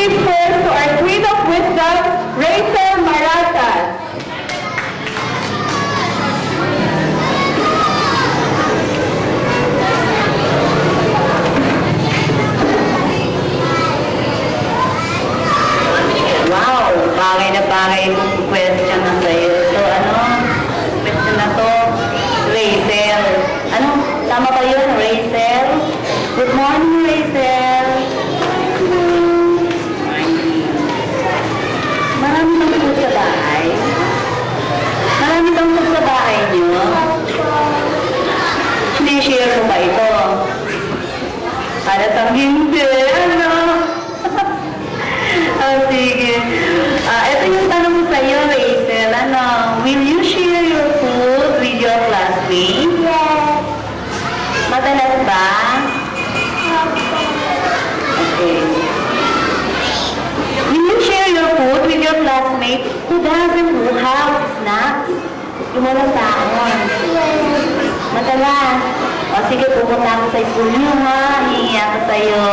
give first to our Queen of Wisdom, Rachel Maratas. Wow, bagay na bagay itong question na sa'yo. So, question na to, Rachel. Tama ba yun, Rachel? Good morning, Rachel. Marami bang food sa bahay? Marami bang food sa bahay niyo? Sinishare ko ba ito? Halatang hindi, sige. Ito yung tanong ko sa'yo, Rachel. Will you share your food with your classmates? Yes. Madalas ba? Okay. Will you share your food with your classmates who doesn't have snacks? Yung walang taon. Yes. Madalas. O sige, pupunta ako sa school niyo, ha? Hihingi ako sa'yo.